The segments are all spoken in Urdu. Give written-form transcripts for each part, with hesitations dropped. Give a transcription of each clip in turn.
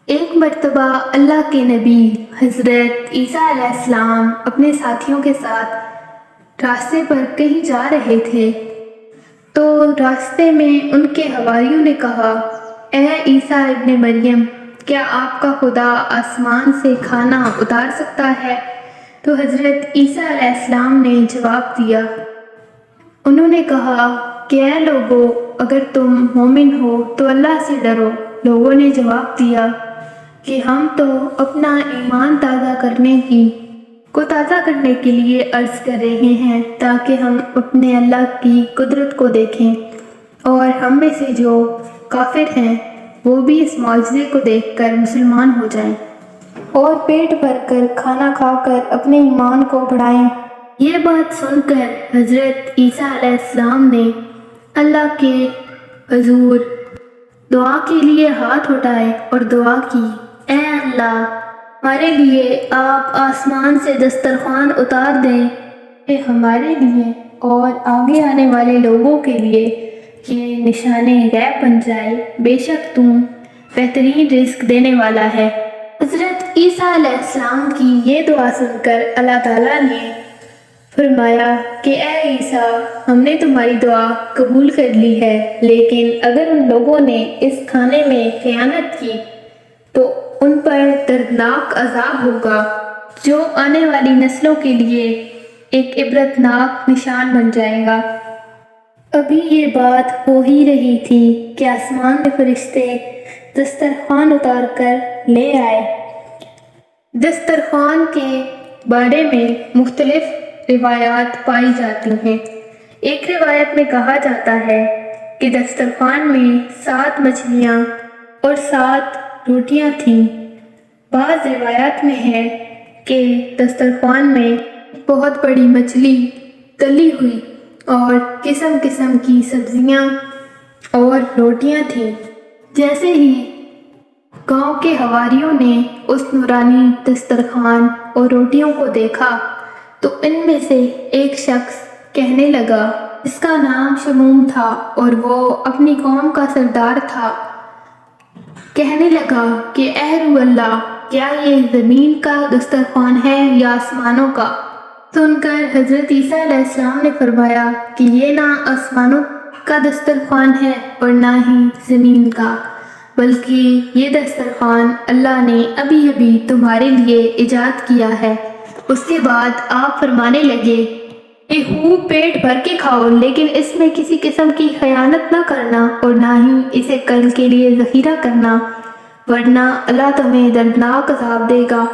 ایک مرتبہ اللہ کے نبی حضرت عیسیٰ علیہ السلام اپنے ساتھیوں کے ساتھ راستے پر کہیں جا رہے تھے تو راستے میں ان کے حواریوں نے کہا، اے عیسیٰ ابن مریم، کیا آپ کا خدا آسمان سے کھانا اتار سکتا ہے؟ تو حضرت عیسیٰ علیہ السلام نے جواب دیا۔ انہوں نے کہا کہ اے لوگو، اگر تم مومن ہو تو اللہ سے ڈرو۔ لوگوں نے جواب دیا کہ ہم تو اپنا ایمان تازہ کرنے کے لیے عرض کر رہے ہیں تاکہ ہم اپنے اللہ کی قدرت کو دیکھیں، اور ہم میں سے جو کافر ہیں وہ بھی اس معجزے کو دیکھ کر مسلمان ہو جائیں اور پیٹ بھر کر کھانا کھا کر اپنے ایمان کو بڑھائیں۔ یہ بات سن کر حضرت عیسیٰ علیہ السلام نے اللہ کے حضور دعا کے لیے ہاتھ اٹھائے اور دعا کی، اے اللہ، ہمارے لیے آپ آسمان سے دسترخوان اتار دیں کہ ہمارے لیے اور آگے آنے والے لوگوں کے لیے یہ نشان غیب بن جائے، بے شک تم بہترین رزق دینے والا ہے۔ حضرت عیسیٰ علیہ السلام کی یہ دعا سن کر اللہ تعالیٰ نے فرمایا کہ اے عیسیٰ، ہم نے تمہاری دعا قبول کر لی ہے، لیکن اگر ان لوگوں نے اس کھانے میں خیانت کی تو ان پر دردناک عذاب ہوگا جو آنے والی نسلوں کے لیے ایک عبرتناک نشان بن جائے گا۔ ابھی یہ بات ہو ہی رہی تھی کہ آسمان میں فرشتے دسترخوان اتار کر لے آئے۔ دسترخوان کے بارے میں مختلف روایات پائی جاتی ہیں۔ ایک روایت میں کہا جاتا ہے کہ دسترخوان میں 7 مچھلیاں اور 7 روٹیاں تھیں۔ بعض روایات میں ہے کہ دسترخوان میں بہت بڑی مچھلی تلی ہوئی اور قسم قسم کی سبزیاں اور روٹیاں تھیں۔ جیسے ہی گاؤں کے حواریوں نے اس نورانی دسترخوان اور روٹیوں کو دیکھا تو ان میں سے ایک شخص کہنے لگا، جس کا نام شموم تھا اور وہ اپنی قوم کا سردار تھا، کہنے لگا کہ اے روح اللہ، کیا یہ زمین کا دسترخوان ہے یا آسمانوں کا؟ سن کر حضرت عیسیٰ علیہ السلام نے فرمایا کہ یہ نہ آسمانوں کا دسترخوان ہے اور نہ ہی زمین کا، بلکہ یہ دسترخوان اللہ نے ابھی ابھی تمہارے لیے ایجاد کیا ہے۔ اس کے بعد آپ فرمانے لگے کہ خوب پیٹ بھر کے کھاؤ، لیکن اس میں کسی قسم کی خیانت نہ کرنا اور نہ ہی اسے کل کے لیے ذخیرہ کرنا، ورنہ اللہ تمہیں دردناک عذاب دے گا۔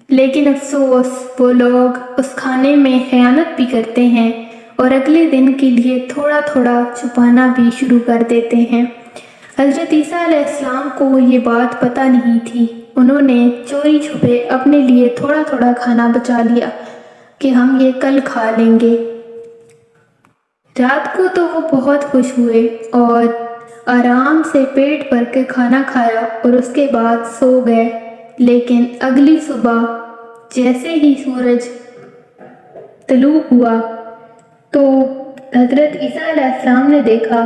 لیکن افسوس، وہ لوگ اس کھانے میں خیانت بھی کرتے ہیں اور اگلے دن کے لیے تھوڑا تھوڑا چھپانا بھی شروع کر دیتے ہیں۔ حضرت عیسیٰ علیہ السلام کو یہ بات پتہ نہیں تھی۔ انہوں نے چوری چھپے اپنے لیے تھوڑا تھوڑا کھانا بچا لیا کہ ہم یہ کل کھا لیں گے۔ رات کو تو وہ بہت خوش ہوئے اور آرام سے پیٹ بھر کے کھانا کھایا اور اس کے بعد سو گئے، لیکن اگلی صبح جیسے ہی سورج طلوع ہوا تو حضرت عیسیٰ علیہ السلام نے دیکھا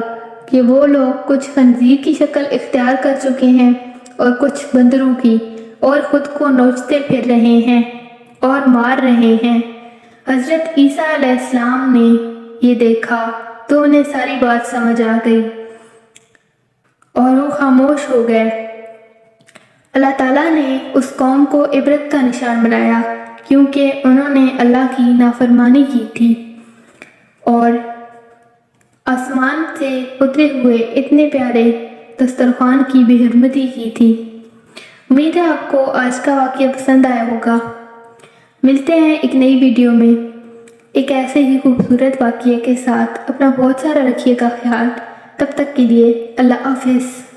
کہ وہ لوگ کچھ خنزیر کی شکل اختیار کر چکے ہیں اور کچھ بندروں کی، اور خود کو نوچتے پھر رہے ہیں اور مار رہے ہیں۔ حضرت عیسیٰ علیہ السلام نے یہ دیکھا تو انہیں ساری بات سمجھ آ گئی اور وہ خاموش ہو گئے۔ اللہ تعالیٰ نے اس قوم کو عبرت کا نشان بنایا کیونکہ انہوں نے اللہ کی نافرمانی کی تھی اور آسمان سے اترے ہوئے اتنے پیارے دسترخوان کی بے حرمتی کی تھی۔ امید ہے آپ کو آج کا واقعہ پسند آیا ہوگا۔ ملتے ہیں ایک نئی ویڈیو میں ایک ایسے ہی خوبصورت واقعے کے ساتھ۔ اپنا بہت سارا رکھیے گا خیال۔ تب تک کے لیے اللہ حافظ۔